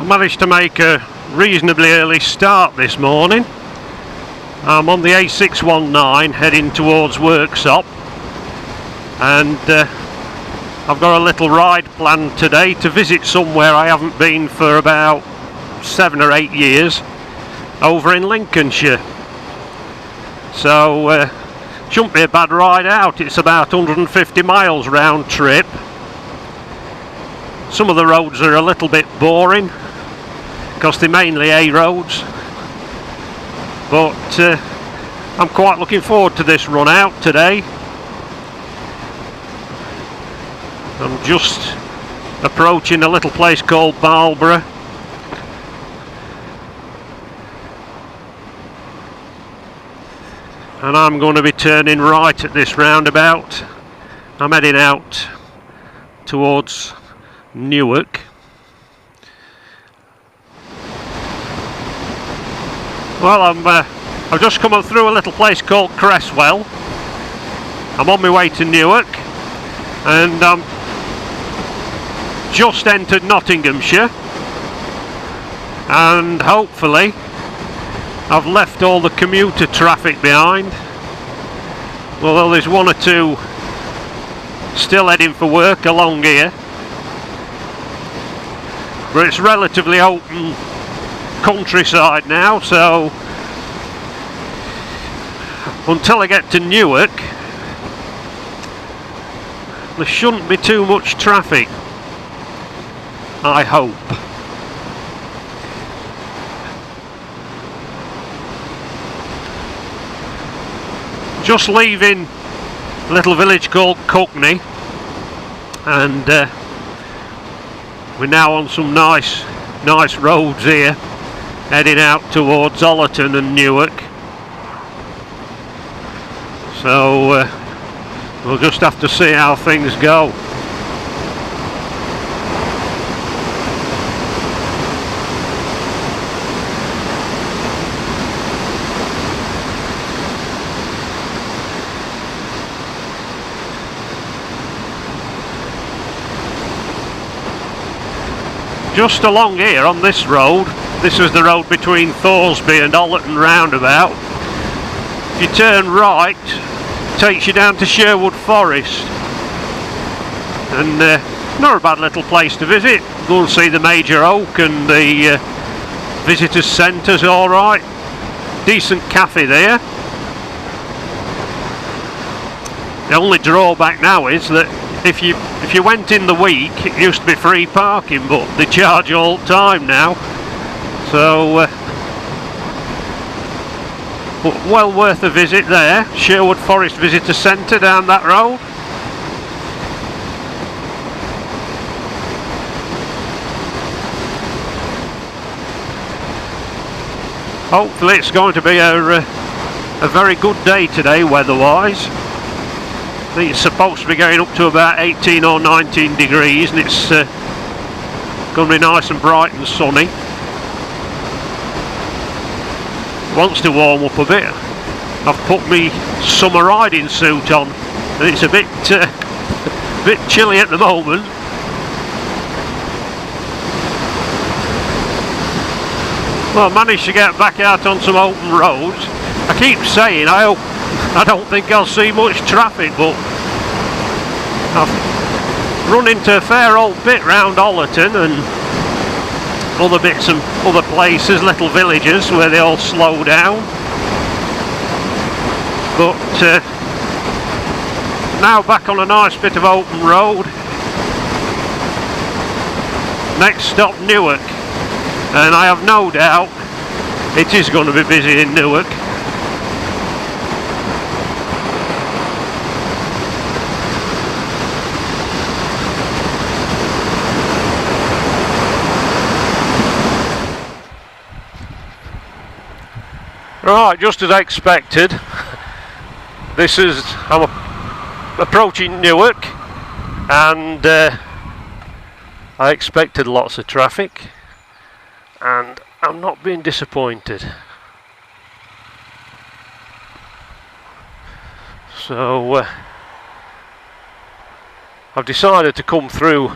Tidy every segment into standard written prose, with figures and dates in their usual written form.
I managed to make a reasonably early start this morning. I'm on the A619 heading towards Worksop, and I've got a little ride planned today to visit somewhere I haven't been for about 7 or 8 years, over in Lincolnshire. So shouldn't be a bad ride out. It's about 150 miles round trip. Some of the roads are a little bit boring because they're mainly A roads, but I'm quite looking forward to this run out today. I'm just approaching a little place called Marlborough. And I'm going to be turning right at this roundabout. I'm heading out towards Newark. Well, I've just come up through a little place called Cresswell. I'm on my way to Newark, and just entered Nottinghamshire, and hopefully I've left all the commuter traffic behind, although there's one or two still heading for work along here, but it's relatively open countryside now, so until I get to Newark there shouldn't be too much traffic, I hope. Just leaving a little village called Cockney, and we're now on some nice roads here, heading out towards Ollerton and Newark. So we'll just have to see how things go. Just along here on this road, this is the road between Thoresby and Ollerton roundabout. If you turn right, it takes you down to Sherwood Forest, and not a bad little place to visit. Go and see the Major Oak, and the visitors centre's alright. Decent cafe there. The only drawback now is that if you went in the week, it used to be free parking, but they charge all the time now. So but well worth a visit there. Sherwood Forest Visitor Centre down that road. Hopefully it's going to be a very good day today weather-wise. I think it's supposed to be going up to about 18 or 19 degrees, and it's going to be nice and bright and sunny. Wants to warm up a bit. I've put my summer riding suit on, and it's a bit chilly at the moment. Well, I managed to get back out on some open roads. I keep saying I don't think I'll see much traffic, but I've run into a fair old bit round Ollerton and other bits and other places, little villages where they all slow down. But now back on a nice bit of open road. Next stop Newark, and I have no doubt it is going to be busy in Newark. Right, just as I expected, I'm approaching Newark, and I expected lots of traffic, and I'm not being disappointed. So I've decided to come through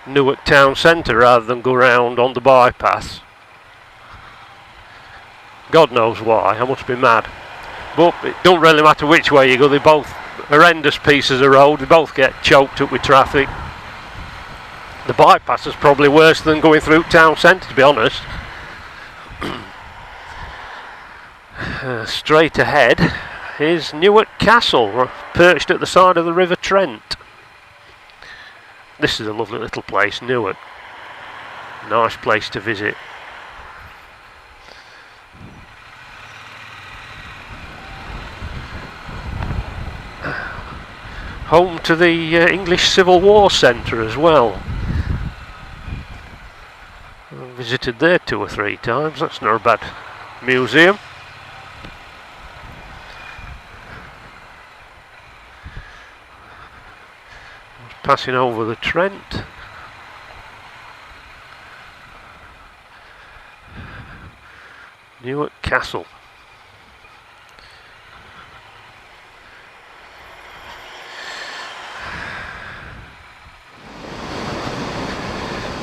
Newark town centre rather than go round on the bypass. God knows why, I must be mad. But it don't really matter which way you go, they're both horrendous pieces of road, they both get choked up with traffic. The bypass is probably worse than going through town centre, to be honest. Straight ahead is Newark Castle, perched at the side of the River Trent. This is a lovely little place, Newark. Nice place to visit. Home to the English Civil War Centre as well. I've visited there 2 or 3 times, that's not a bad museum. Passing over the Trent. Newark Castle.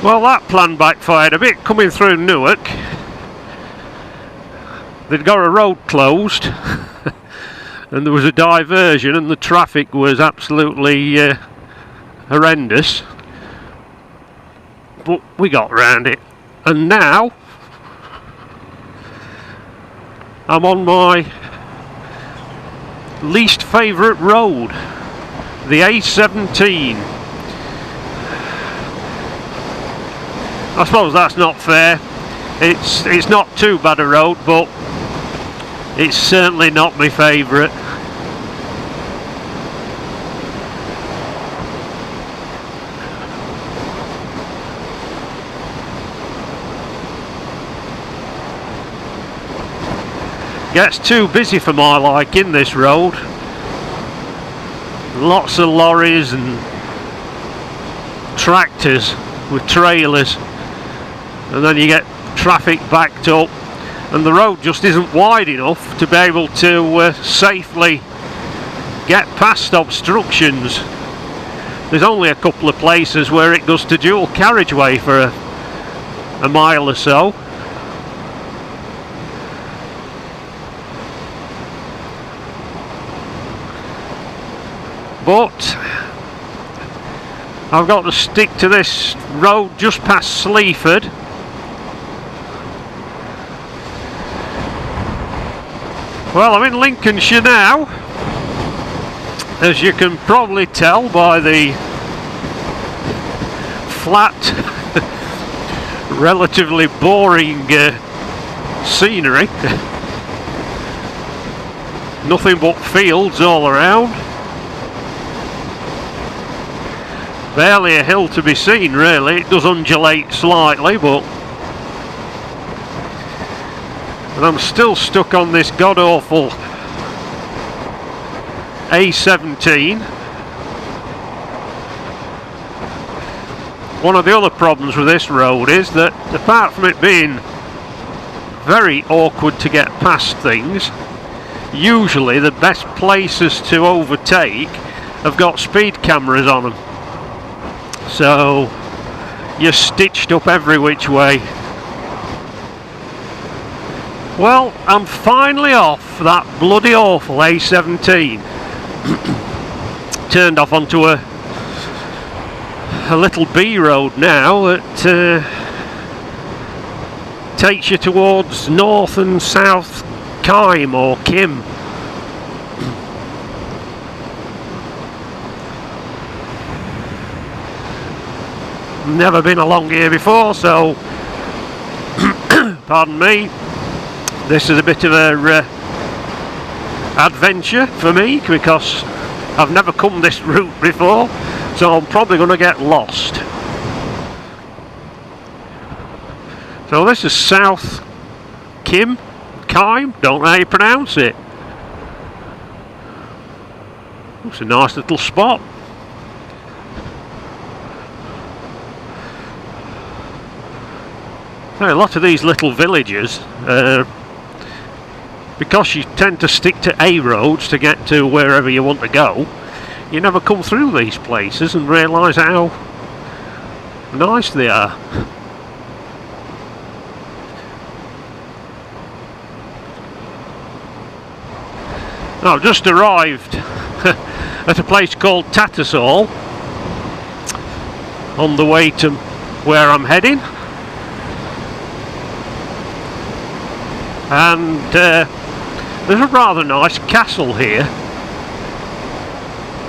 Well, that plan backfired a bit coming through Newark. They'd got a road closed and there was a diversion and the traffic was absolutely horrendous, but we got round it, and now I'm on my least favourite road, the A17. I suppose that's not fair. It's not too bad a road, but it's certainly not my favourite. Gets too busy for my liking, this road. Lots of lorries and tractors with trailers, and then you get traffic backed up, and the road just isn't wide enough to be able to safely get past obstructions. There's only a couple of places where it goes to dual carriageway for a mile or so. But I've got to stick to this road just past Sleaford. Well, I'm in Lincolnshire now, as you can probably tell by the flat, relatively boring scenery. Nothing but fields all around. Barely a hill to be seen, really. It does undulate slightly, but... And I'm still stuck on this god-awful A17. One of the other problems with this road is that, apart from it being very awkward to get past things, usually the best places to overtake have got speed cameras on them. So you're stitched up every which way. Well, I'm finally off that bloody awful A17. Turned off onto a little B road now that takes you towards North and South Kyme or Kim. Never been along here before, so pardon me, this is a bit of a adventure for me, because I've never come this route before, so I'm probably going to get lost. So this is South Kyme, don't know how you pronounce it. It's a nice little spot. A lot of these little villages, because you tend to stick to A roads to get to wherever you want to go, you never come through these places and realise how Nice they are. I've just arrived at a place called Tattersall on the way to where I'm heading, and there's a rather nice castle here.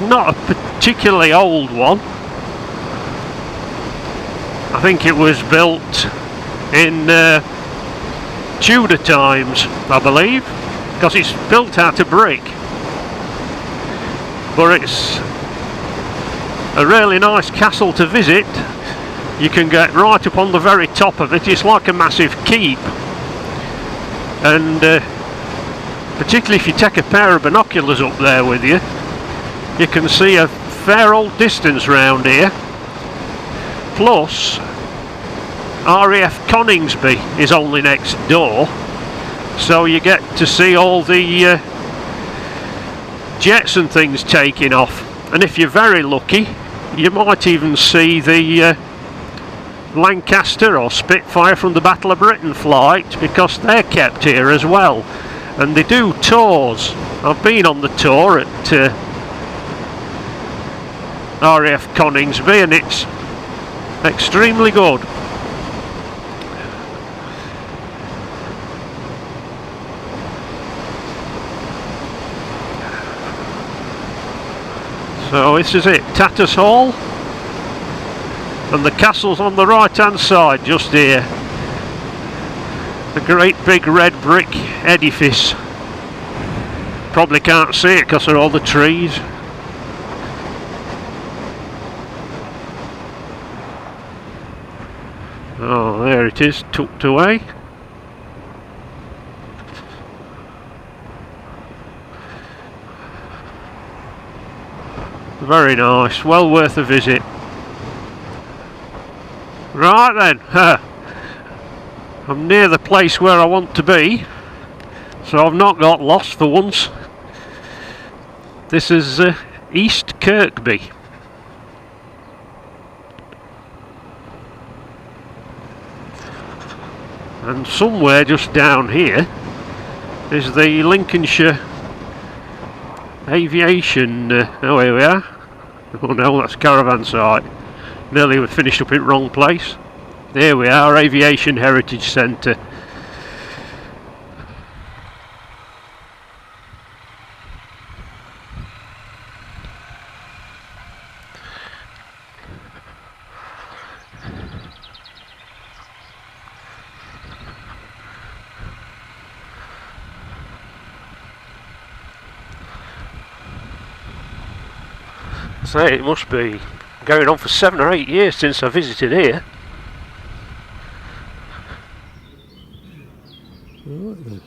Not a particularly old one. I think it was built in Tudor times, I believe, because it's built out of brick. But it's a really nice castle to visit. You can get right up on the very top of it. It's like a massive keep, and particularly if you take a pair of binoculars up there with you, you can see a fair old distance round here. Plus, RAF Coningsby is only next door, so you get to see all the jets and things taking off. And if you're very lucky, you might even see the Lancaster or Spitfire from the Battle of Britain flight, because they're kept here as well. And they do tours. I've been on the tour at RAF Coningsby, and it's extremely good. So this is it, Tattersall, and the castle's on the right hand side just here. A great big red brick edifice. Probably can't see it because of all the trees. Oh, there it is, tucked away. Very nice, well worth a visit. Right then, I'm near the place where I want to be, so I've not got lost for once. This is East Kirkby. And somewhere just down here is the Lincolnshire Aviation. Oh, here we are. Oh no, that's caravan site. Nearly we finished up in wrong place. There we are, Aviation Heritage Centre. Say, it must be going on for 7 or 8 years since I visited here. Right then.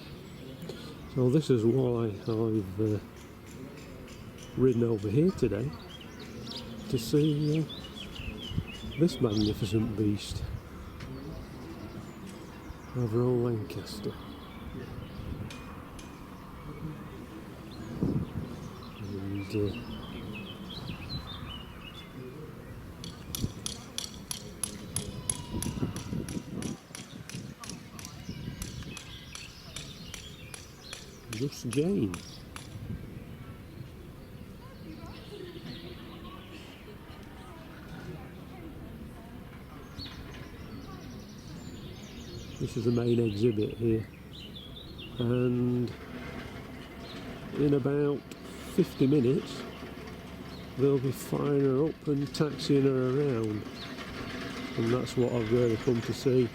So this is why I've ridden over here today, to see this magnificent beast over on Lancaster. And just Jane. This is the main exhibit here, and in about 50 minutes they'll be firing her up and taxiing her around, and that's what I've really come to see.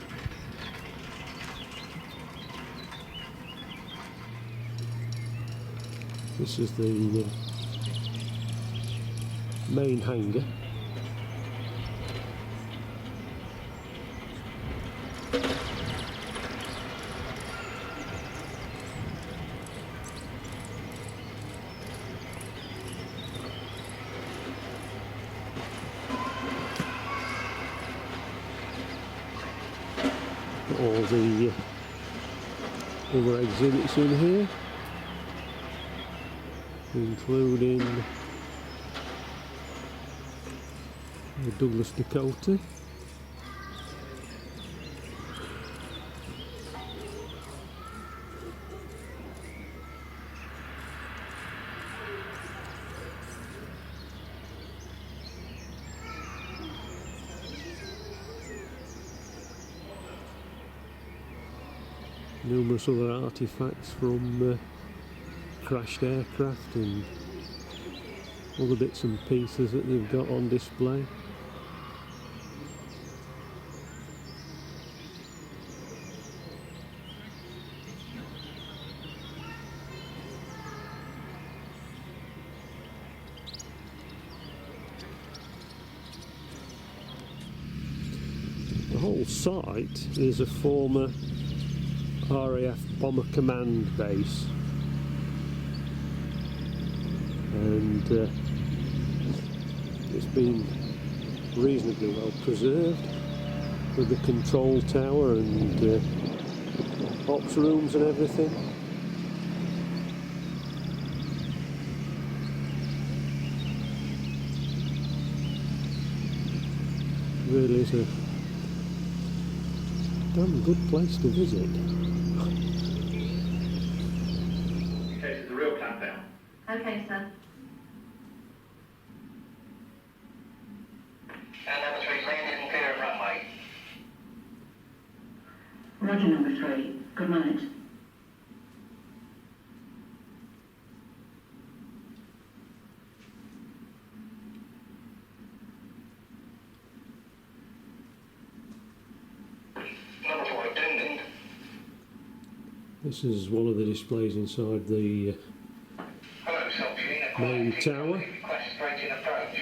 This is the main hangar. All the other exhibits in here, including the Douglas Dakota, numerous other artifacts from crashed aircraft and other bits and pieces that they've got on display. The whole site is a former RAF Bomber Command base, and it's been reasonably well preserved with the control tower and ops rooms and everything. Really is a damn good place to visit. Okay, so the real clamp down. Okay, sir. And number 3, landing and clear of runway. Roger, number 3. Good night. Number 4, ding. This is one of the displays inside the Hello, Selfie. main tower. Request straight in approach.